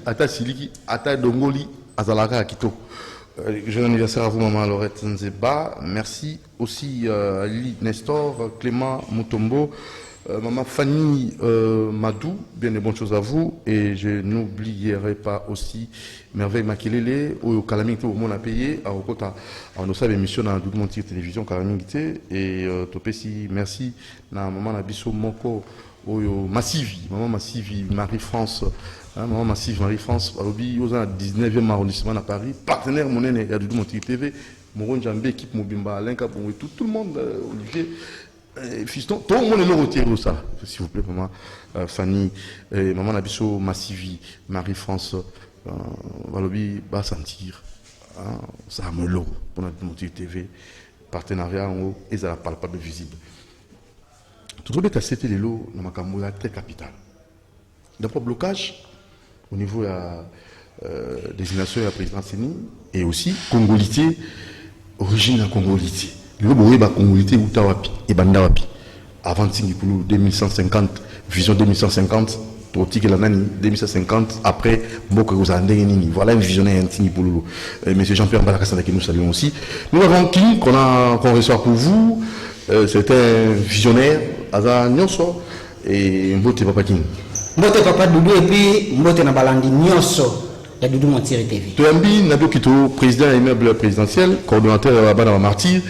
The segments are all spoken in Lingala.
Ata Siliki, Ata Dongoli, Azalaka Akito. Jeune anniversaire à vous, maman Laurette Nzeba. Merci aussi à Lili Nestor, Clément Mutombo, maman Fanny Madou. Bien des bonnes choses à vous. Et je n'oublierai pas aussi Merveille Makelele, au Calamité au monde à payer, à Okota, à nos émission dans le Doudou Télévision, Calamité. Et Topesi, merci. Na maman Nabiso Moko, Massivi, maman Massivi, Marie-France. Maman Massive Marie-France, Alobi, aux 19e arrondissement à Paris, partenaire mon aîné, il y a Doudou Monti TV, Moron Djambé, équipe Mobimba, Alain Capon, tout le monde, Olivier, Fiston, tout le monde est retiré ça, s'il vous plaît, maman Fanny, maman Nabiso Massivi, Marie-France, Alobi, va sentir, ça me l'eau pour notre Monti TV, partenariat en haut, et ça ne parle pas de visible. Tout le monde est assez les lots dans ma camoula très capital. D'abord, blocage au niveau de la désignation de la présidence et aussi congolité, origine de la congolité. Le bourré va congolité ou tawapi et bandawapi. Avant 2150, vision 2150, Trotique la nani 2150, après Mboko Kozandeni. Voilà une visionnaire intime pour nous. Monsieur Jean-Pierre Balakassa que nous saluons aussi. Nous avons qui qu'on reçoit pour vous. C'est un visionnaire, Aza Nyonso et Mbote Papakin. Mbote Papa Doudou et puis Mbote Nabalandi Nyonso de Doudou Montiri TV. Toyambi Nabio Kito, président immeuble présidentiel, coordonnateur à Bana Martyr,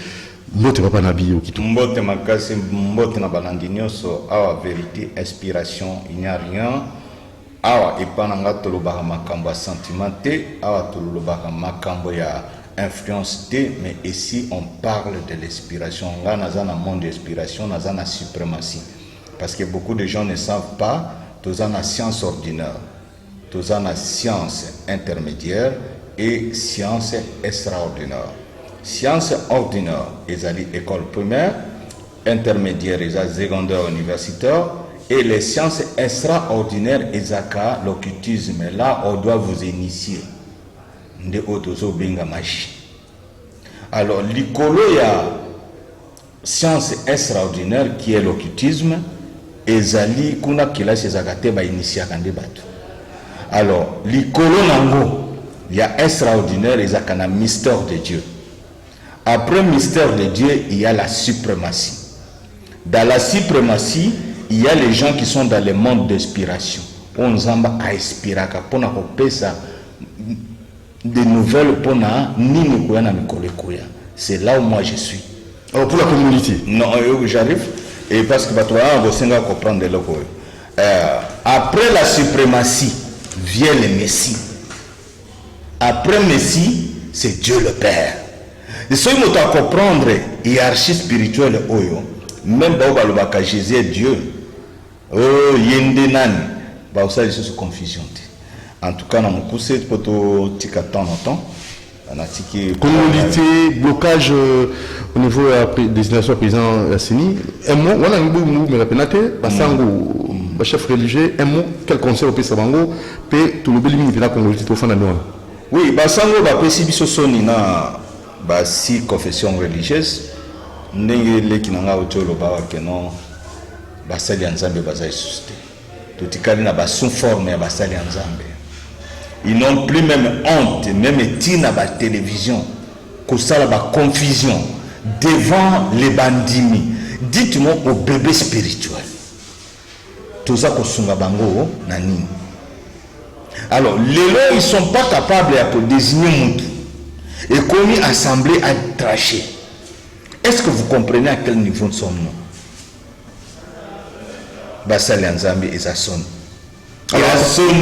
Mbote Papa Nabio Kito. Mbote Makasi, Mbote Nabalandi Nyonso, awa vérité, inspiration, il n'y a rien. Awa Epananga Tolobara Makambo sentimenté, awa Tolobara Makambo ya influence T, mais ici on parle de l'inspiration. Là, nous avons un monde d'inspiration, nous avons la suprématie. Parce que beaucoup de gens ne savent pas. Tous en a science ordinaire, tous en a science intermédiaire et science extraordinaire. Science ordinaire, ils allaient école primaire, intermédiaire, ils allaient secondaire, universitaire, et les sciences extraordinaires, ils allaient l'occultisme. Là, on doit vous initier. De otozo benga machi. Alors, l'icolo, il y a science extraordinaire qui est l'occultisme. Ezali kuna kila sezagate ba initia kande batu. Alors, l'icolo nango, il y a extraordinaire ezakana mystère de Dieu. Après mystère de Dieu, il y a la suprématie. Dans la suprématie, il y a les gens qui sont dans le monde d'inspiration. On zamba a inspiraka pona kopesa des nouvelles pona nini koya na mikolo koya. C'est là où moi je suis. Alors pour la communauté. Non, j'arrive. Et parce que vous allez comprendre le logo. Après la suprématie vient le Messie. Après Messie, c'est Dieu le Père. Et si vous allez comprendre la hiérarchie spirituelle, même si Jésus est Dieu, vous allez se confusion. En tout cas, nous avons fait un temps. Communauté, blocage au niveau de la désignation président Sini. Un mot, on a un mot, mais la pénalité, le chef religieux, un mot, quel conseil au Pessabango, peut tout le bélimin de la communauté au fond de nous. Oui, Basango, Pessi Bissosoni, na si confession religieuse, n'est qui n'a pas le bawa que non, Basali Nzambe Bazaï susté. Tout est calé na sous forme à Basali Nzambe. Ils n'ont plus même honte, même à la télévision, que ça la confusion devant les bandits. Dites-moi au bébé spirituel. Tout ça que sunga bango nani. Alors, les lois, ils ne sont pas capables de désigner Moutou. Et commis assemblée à tracher. Est-ce que vous comprenez à quel niveau nous sommes nous? Basali Nzambe et Zasson. Alors,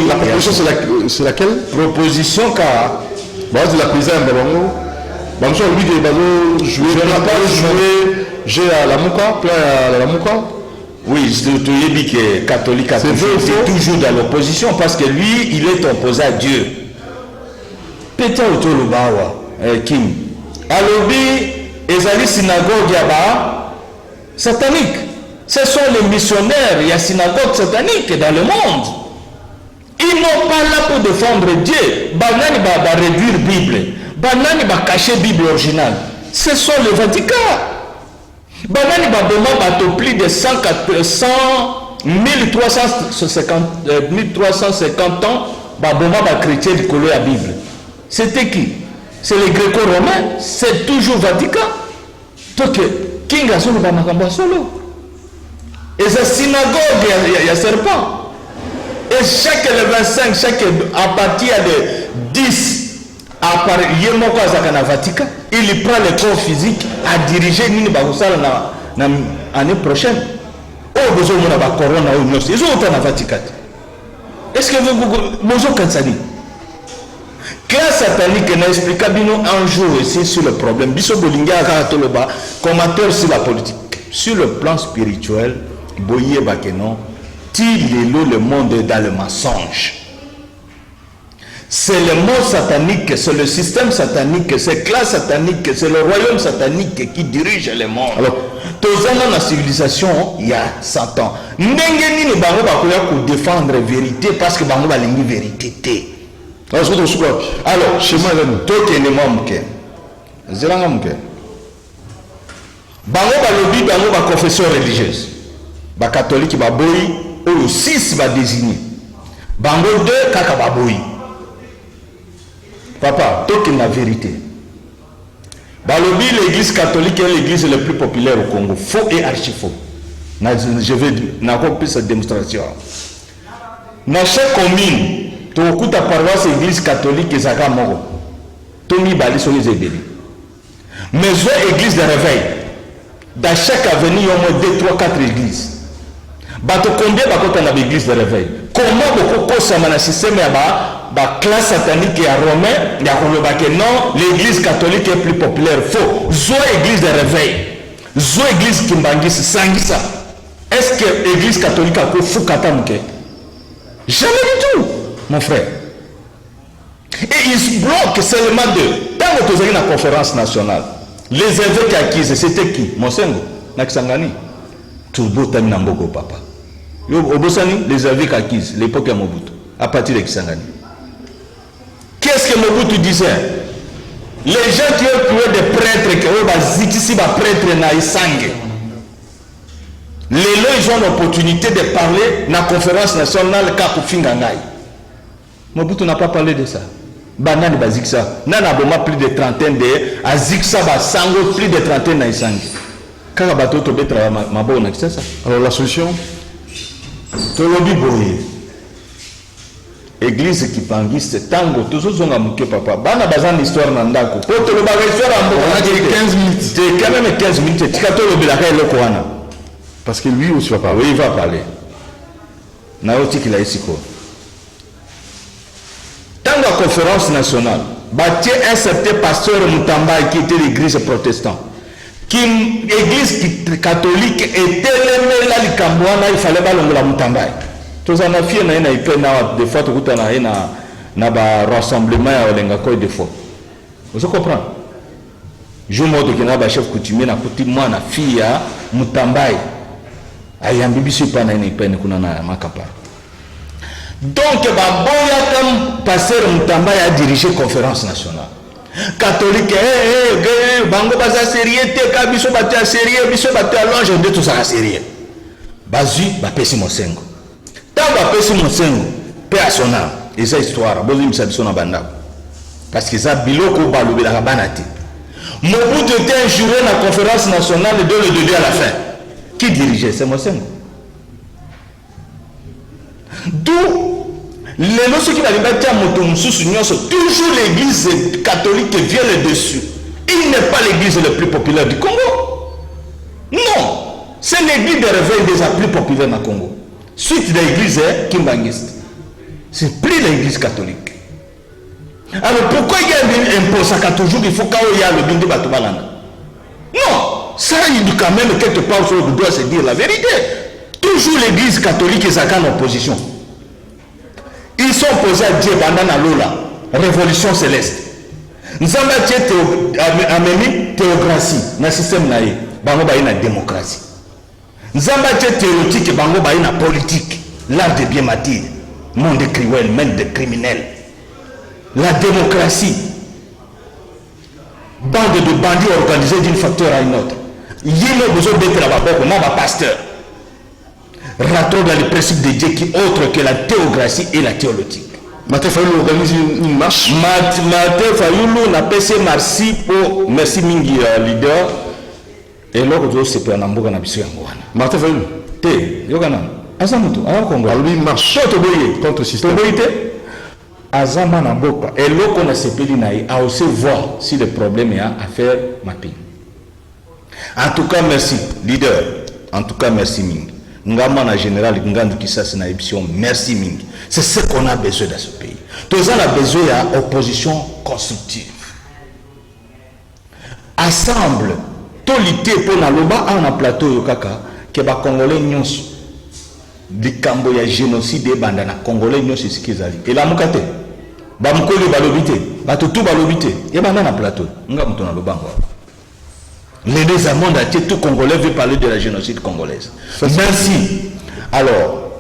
la proposition c'est laquelle? Proposition car de la présidente Bango, lui de jouer, je n'ai pas joué, j'ai à la Mouka, plein à la Mouka. Oui, c'est catholique, c'est toujours dans l'opposition parce que lui, il est opposé à Dieu. Peut-être autour de Bawa, Kim. Alors, les synagogues yaba satanique. Ce sont les missionnaires, il y a synagogue satanique dans le monde. Ils n'ont pas là pour défendre Dieu. Banani va réduire la Bible. Banani va cacher la Bible originale. Ce sont les Vatican. Banani va demander plus de 1350 ans baboma ba chrétien du colo la Bible. C'était qui? C'est les gréco-romains, c'est toujours Vatican. Donc King a solo ba makambo solo. Et c'est synagogue il y a serpent. Et chaque le 25, à partir de 10 à part Yemoko Azakana Vatican, il prend le corps physique à diriger Nini Bagosala l'année prochaine. Oh, besoin de la corona ou non, ils ont autant à Vatican. Est-ce que vous avez Kansani? Classe satanique n'a expliqué un jour ici sur le problème. Biso Bolinga Karatoloba, commentaire sur la politique. Sur le plan spirituel, Boye Bakeno, le monde est dans le mensonge. C'est le monde satanique, c'est le système satanique, c'est classe satanique, c'est le royaume satanique qui dirige le monde. Alors, tous dans la civilisation, il y a 100 ans. N'engeni ni bango bakoya pour défendre la vérité parce que bango balingi vérité. Alors, chez moi, toke ne mamke. Zelanga mke. Bango balobi bango ba confession religieuse. Ba catholique ba boyi, ou 6 ba désigné. Bango 2 kaka ba boyi. Papa, toi qui es la vérité. Balobi, l'église catholique est l'église la plus populaire au Congo. Faux et archi faux. Je vais dire cette démonstration. Dans chaque commune, tu as ta paroisse église catholique et Zaka Moro. Tomi Bali sont les ébélés. Mais une église de réveil. Dans chaque avenue, il y a au moins 2, 3, 4 églises. Bato combien tu as l'église de réveil? Comment beaucoup de système la classe satanique et à romain, il y a non, l'église catholique est plus populaire. Faux. Zo église de réveil. Zo église Kimbangis, Sangisa. Est-ce que l'église catholique a fait fou katamke? Jamais du tout, mon frère. Et ils se bloquent seulement de. Dans votre conférence nationale, les évêques acquis, c'était qui? Monsengo, Naksangani. Tout beau tam Namboko, papa. Au Bosani, les évêques acquis, l'époque à Mobutu, à partir de Kisangani. Qu'est-ce que Mobutu disait? Les gens qui ont trouvé des prêtres, qui ont ici des prêtres na Isangue. Les gens, ils ont l'opportunité de parler dans la conférence nationale Kakufingangai. Mobutu n'a pas parlé de ça. Banane baziksa. Nana boma plus de trentaine de aziksa basango plus de trentaine na Isangue. Quand bateau tombé travailler ma bonne c'est ça. Alors la solution? Tolobi boye. Église qui pangiste tango toujours zonga muke papa bana bazana histoire na ndako ko to lo baga histoire ambo on a dit 15 minutes c'est quand même 15 minutes tikato lo bilaka eloko wana parce que lui aussi va parler. Oui, il va parler na oti kila isiko tango conférence nationale bâtir un certain pasteur Mutamba qui était l'église protestante qui église catholique était là likambo wana il fallait balongola Mutamba. Tous en affaires na ina des fois tout na ba rassemblement ya olenga ko des fois. Vous comprenez? Je mode que na ba chef coutumier na kuti mwana fille ya Mutambai. Ayambi biso pa na ina ipene kuna na makapa. Donc ba boya comme pasteur Mutambai a dirigé conférence nationale. Catholique bango baza sérieux te ka biso batia sérieux biso batia longe de tout ça sérieux. Bazui ba pesi mosengo. Tant que mon sein, paix à son âme, et cette histoire, parce que ça, biloko balobé la banate. Mobutu était injuré dans la conférence nationale de le début à la fin. Qui dirigeait? C'est mon sein. D'où les notions qui m'avaient battu à toujours l'église catholique vient le dessus. Il n'est pas l'église la plus populaire du Congo. Non, c'est l'église de réveil déjà plus populaire dans le Congo. Suite de l'église kimbangiste. C'est plus l'église catholique. Alors pourquoi il y a un impôt ça toujours il faut qu'il y a le bindi batubalana? Non, ça il quand même quelque part on doit se dire la vérité. Toujours l'église catholique est en opposition. Ils sont opposés à Dieu pendant Lola, révolution céleste. Nous avons amené théocratie dans le système naïe, bango ba ina démocratie. Nzamba théologique bango ba ina politique, l'art de bien matir, monde cruel, monde de criminels. La démocratie, bande de bandits organisés d'une facteur à une autre. Il y a besoin d'être là-bas, moi pasteur. Rentrons dans les principes de Dieu qui autre que la théocratie et la théologie. Martin Fayoulou organise une marche. Martin Fayoulou n'a pas fait merci pour merci mingi leader. Et là, on se peut en amboka na biso yangoana. Martin Fayoulou. Te, yokana. Azamutu, ala Congo. Alors lui marche contre le système. Azama na boka. Et là, on a sepeli naï à aussi voir si le problème est à faire mapping. En tout cas, merci, leader. En tout cas, merci Ming. Ngama général Ngandu Kisasi na émission, merci Ming. C'est ce qu'on a besoin dans ce pays. Tout ça, on a besoin d'opposition constructive. Assemble, tout l'été pour na loba en un plateau yokaka, que ba Congolais nyons, di kambo ya génocide et bandana Congolais nyons c'est ce qu'ils allaient. Et la mukate, ba mukoli balobité, ba tout balobité, et bandana plateau, ngam to na loba ngwa. Les deux mondes à tout Congolais veut parler de la génocide congolaise. Merci. Alors,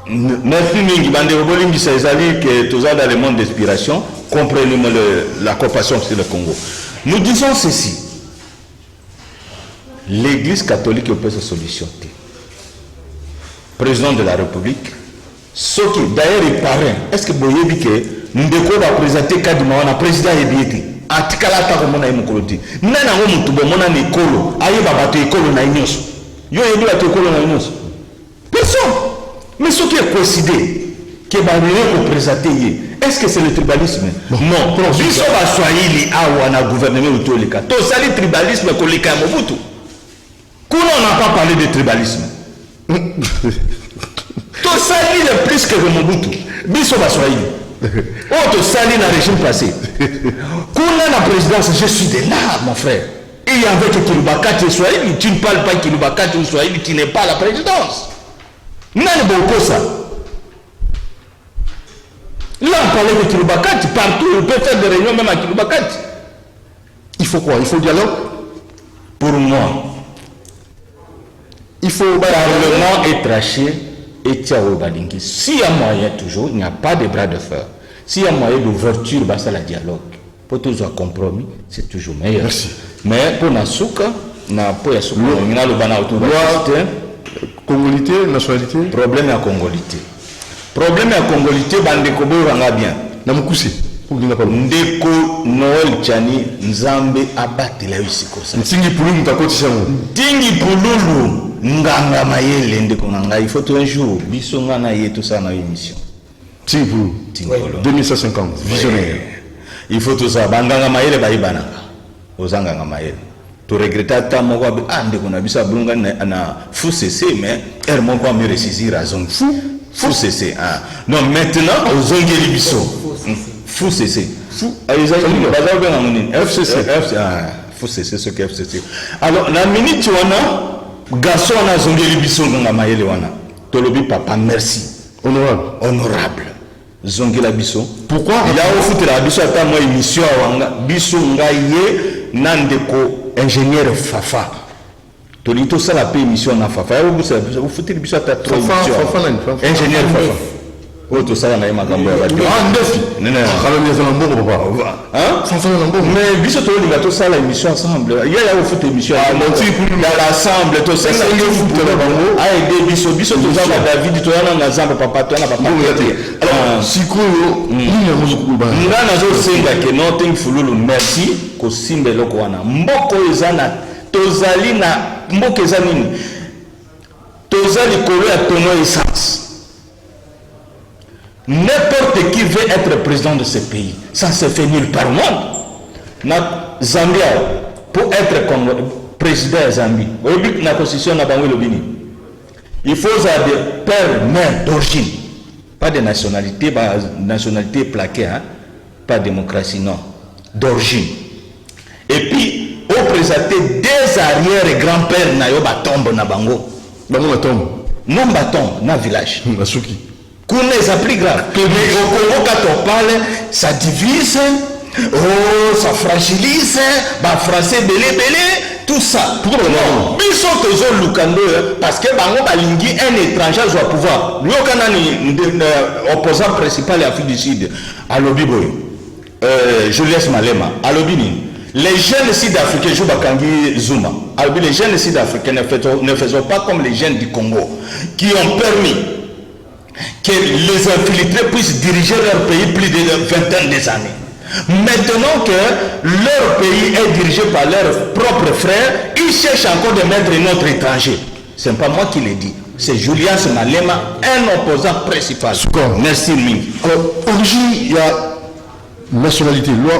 merci Mingi Bande Oboli Mbissaïzali que tous dans le monde d'inspiration comprenez la coopération sur le Congo. Nous disons ceci. L'Église catholique peut se solutionner. Président de la République, ce qui d'ailleurs est parrain, est-ce que vous voyez que nous devons présenter Kadima, on a président Ebiéti. Atikala ta ko mona imukoloti nana ngo mutu bo mona ni kolo aye baba to ekolo na inyoso yo yebula to ekolo na inyoso personne mais ce qui est considéré que ba ko présenter est-ce que c'est le tribalisme non biso ba swahili awa na gouvernement utolika to sali tribalisme ko lika Mobutu qu'on n'a pas parlé de tribalisme to sali le plus que Mobutu biso ba swahili oh, tu salis dans le régime passé. Quand on a la présidence, je suis de là, mon frère. Et avec Kilubakati et Swahili, tu ne parles pas Kilubakati ou Swahili, tu n'es pas la présidence. Non, beaucoup ça. Là, on parlait de Kilubakati, partout, on peut faire des réunions même à Kilubakati. Il faut quoi? Il faut dialogue? Pour moi, il faut parlement est traché. Et s'il y a moyen toujours, il n'y a pas de bras de fer. S'il y a moyen d'ouverture, c'est le dialogue. Pour tous un compromis, c'est toujours meilleur. Merci. Mais pour Nasuka, on a le bana autour de Congolité, nationalité. Problème à Congolité. Problème à Congolité, Bandekobo Ranga bien. Namukusi. Ndeko Noël Tchani Nzambe abate la usikosa. Ntingi Pululu mtakotisa ngo. Ntingi Pululu nganga mayele ndeko nanga il faut un jour biso ngana yetu sana émission. Ntingi Pululu 2150 visionnaire. Il faut tout ça banganga mayele bayibananga. Ozanga mayele. Tu regrettes ta moko ndeko na bisa bulunga na fou cesser mais er moko me ressaisir à zone fou cesser ah. Non maintenant ozongeli biso. Fou cesser. Fou. FCC. Fou cesser ce que FCC. Alors, la minute wana, garçon a zongeli biso nga mayele wana. Tolobi papa merci. Honorable. Honorable. Zongela biso. Pourquoi? Il a offert la biso à moi émission wanga. Biso nga ye nandeko ingénieur Fafa. Tolito ça la paix émission na Fafa. Vous foutez le biso à ta trop émission. Ingénieur Fafa. Oh, tout ça, on a eu ma gambe. Ah, neuf. Non, non. Mais, biso to li gato ça la émission ensemble. Il y a une photo émission. Ah, mon type dans l'ensemble, tout ça. Ah, et biso to ça David, to yana na zamba papa, to yana papa. Alors, sikoyo, ni ya muzukuba. Ngana zo senga ke no think fululu merci ko simbe loko wana. Mboko ezana tozali na mboko ezani nini? Tozali kolo ya tono essence. N'importe qui veut être président de ce pays, ça se fait nulle part au monde. Na Zambia, pour être comme président de Zambie, la constitution n'a pas le il faut avoir père, mère d'origine, pas de nationalité, nationalité plaquée, hein? Pas de démocratie, non, d'origine. Et puis, on présenter des arrières et grands-pères na yo batombe na bango. Bango na tombe. Non batombe na village. Masuki. Qu'on est à plus grave. Mais au Congo, quand on parle, ça divise, oh, ça fragilise, bah, français belé, tout ça. Pourquoi non? Ils sont toujours lukando, parce que bango balingi un étranger doit pouvoir. Lui, on a opposant principal à l'Afrique du Sud, à l'Obiboy, Julius Malema, à l'Obini. Les jeunes sud-africains, je Bakangi Zuma, les jeunes sud-africains ne faisons pas comme les jeunes du Congo, qui ont permis que les infiltrés puissent diriger leur pays plus de vingtaine d'années. Maintenant que leur pays est dirigé par leurs propres frères, ils cherchent encore de mettre un autre étranger. Ce n'est pas moi qui l'ai dit. C'est Julius Malema, un opposant principal. Merci, Mingi. Alors, origine, il y a nationalité. Loi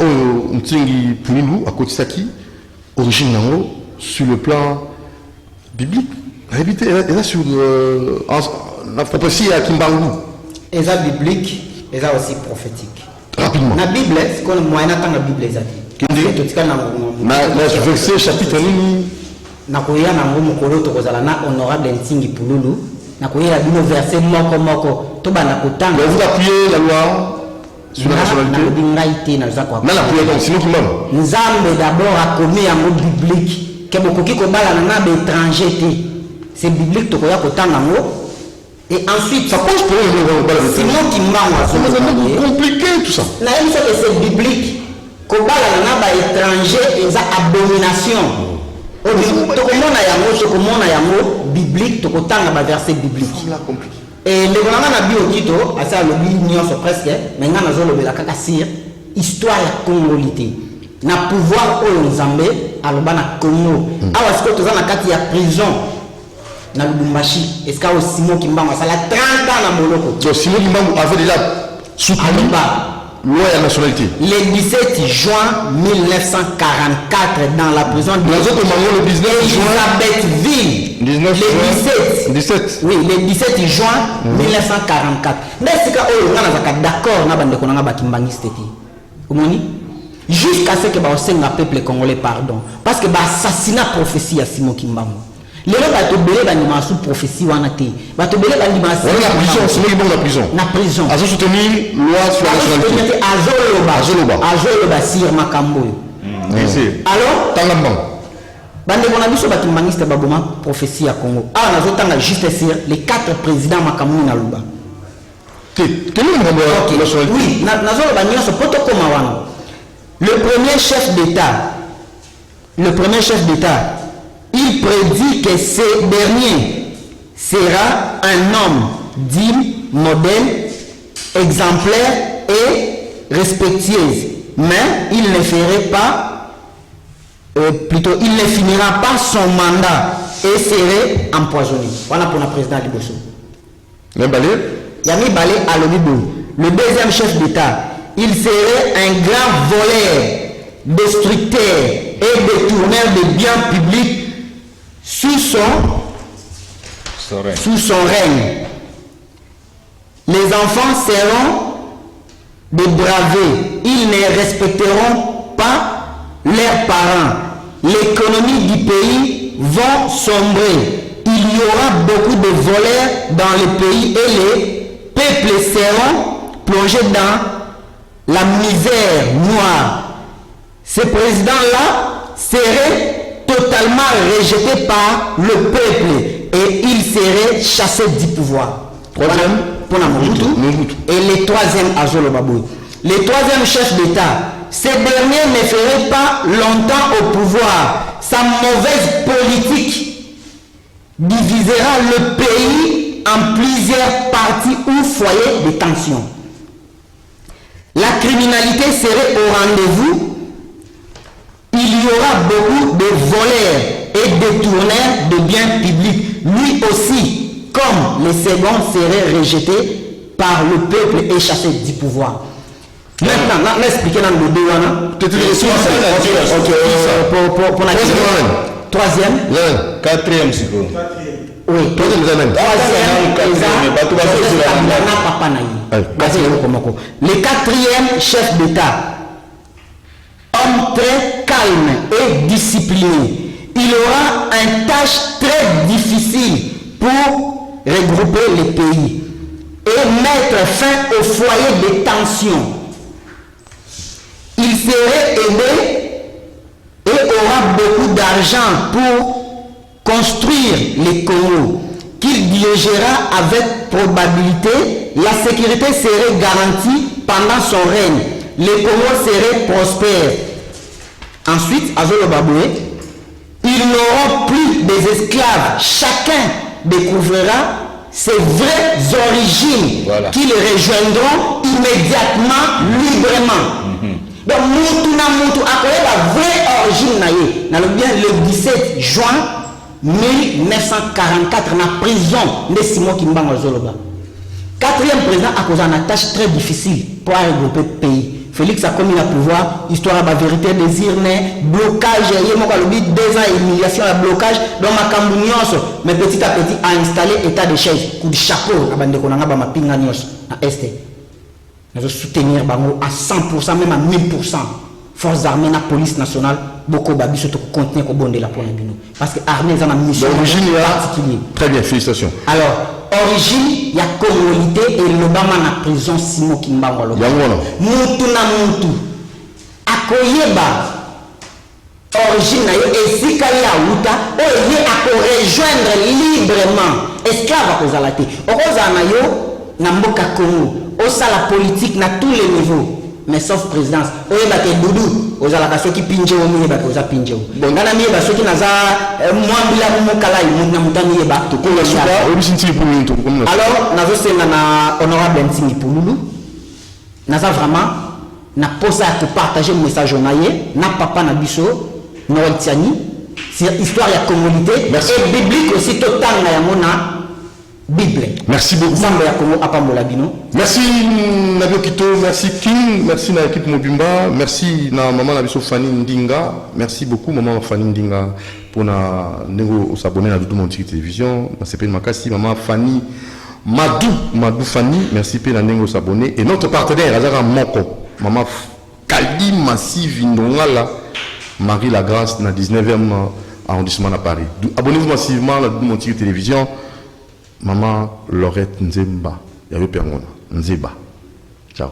Ntingi Punilu, à Kotisaki, origine nango, sur le plan biblique. Et là, sur la prophétie à Kimbangu. Et ça biblique, et ça aussi prophétique. Rapidement. La Bible, c'est comme moyen dans la Bible, ça dit. Na verset chapitre nini. Nakoya nango mukolo tokozala na honorable Ntingi Pululu. Nakoya bino verset moko to bana kotanga. Vous appuyez la loi sur la nationalité. Na l'appuyez donc sinon qui même. Nzambe d'abord a commis un mot biblique que bokoki ko bala na ba étranger té. C'est biblique tokoya kotanga ngo. Et ensuite ça pose problème. Sinon qui c'est compliqué tout ça. Na une fois que c'est biblique ko bala na ba étranger et ça abomination. Tokomona yango tokomona yango biblique tokotanga ba verset biblique et le grand na bio kito asa lobi nyonso presque mais ngana zo lobela kaka sir histoire ya congolité na pouvoir oyo nzambe aloba na Congo awa siko toza na kati ya prison na Lubumbashi eska o Simon Kimbangu asala 30 ans na moloko donc Simon Kimbangu avait déjà soutenu loi et la nationalité. Le 17 juin 1944 dans la prison de le 19 Elisabethville. 17. Oui, le 17 juin 1944. Mais c'est quand on est d'accord na bande konanga bakimbangiste ti. Omoni jusqu'à ce que ba osenga peuple congolais pardon parce que ba assassinat prophétie à Simon Kimbangu. Les gens bato belé bandima sous prophétie wana té. Bato belé bandima la prison. Na prison. Azo soutenir loi sur la nationalité. Azoloba sir makambo. Alors Tangambang. Bande bona biso bakimbangiste baboma prophétie à Congo. Ah nazo tanga juste sir les 4 présidents makambo na luba. Oui, nazoloba nyonso poto koma wana. Le premier chef d'État il prédit que ce dernier sera un homme digne, modèle, exemplaire et respectueux. Mais il ne ferait pas, il ne finira pas son mandat et serait empoisonné. Voilà pour le président Liboso. Yami Balé à l'Obibo. Le deuxième chef d'État, il serait un grand voleur, destructeur et détourneur de biens publics sous son règne. Les enfants seront des bravés. Ils ne respecteront pas leurs parents. L'économie du pays va sombrer. Il y aura beaucoup de voleurs dans le pays et les peuples seront plongés dans la misère noire. Ce président-là serait totalement rejeté par le peuple et il serait chassé du pouvoir. Et le troisième Azolo Babou. Le troisième chef d'État, ce dernier ne ferait pas longtemps au pouvoir. Sa mauvaise politique divisera le pays en plusieurs parties ou foyers de tension. La criminalité serait au rendez-vous. Il y aura beaucoup de voleurs et détourneurs de biens publics. Lui aussi, comme les seconds, serait rejeté par le peuple et chassé du pouvoir. Maintenant, on va expliquer dans le deux. Pour la troisième. Quatrième, c'est quoi? Oui, le quatrième chef d'État. Homme très calme et discipliné. Il aura une tâche très difficile pour regrouper les pays et mettre fin au foyer de tension. Il serait aidé et aura beaucoup d'argent pour construire les Congo qu'il dirigera avec probabilité. La sécurité serait garantie pendant son règne. Les Congo seraient prospères. Ensuite, Azolo Baboué, ils n'auront plus des esclaves. Chacun découvrira ses vraies origines qui les rejoindront immédiatement, librement. Donc, Moutou na Moutou a connu la vraie origine naïe. Le 17 juin 1944, dans la prison de Simon Kimbango Zoloba. Quatrième président a causé une tâche très difficile pour regrouper le pays. Félix a commis le pouvoir, histoire de la vérité, désir, blocage, il y a 2 ans d'humiliation, blocage, donc ma cambougnose, mais petit à petit a installé état de chaise, coup de chapeau, à bande de konanga, ma pingagnos, à Est. Nous allons soutenir à 100%, même à 1000%. Forces armées, la police nationale, beaucoup de choses pour contenir de la police. Parce que l'armée a une mission particulière. Très bien, félicitations. Alors, origine, il y a communauté et le Bama na prison Simon Kimbango. Moutou na Moutou. Akoyeba. Origine, et si Kaya Outa, il y a rejoindre librement. Esclave à Kozalate. Orozanayo, Namboka Kongo. Osa la politique na tous les niveaux. Mais sauf présidence. Oye bate Doudou. Ozalaka ceux qui pinje au milieu bate oza pinje. Bon, nana miye ba ceux qui naza mwambila mukala mutna mutani yeba. Alors, nazo senga na honorable Ntingi Pouloulou. Naza vraiment na posa pour partager le message naie na papa na biso Noël Tiani. C'est histoire ya communauté et biblique aussi total na yamona. Bible. Merci beaucoup. Merci Nabio Kito, merci King, merci na équipe Mobimba, merci na maman Nabiso Fanny Ndinga, merci beaucoup maman Fanny Ndinga pour na nego s'abonner à Doudou Monti Télévision, na CP Makasi maman Fanny Madou Fanny, merci pour na nego s'abonner et notre partenaire Azara Moko, maman Kali Massive Indongala, Marie Lagrasse na 19e arrondissement à Paris. Abonnez-vous massivement à Doudou Monti Télévision. Maman Laurette Nzemba, Yayo Permona, Nzeba. Ciao.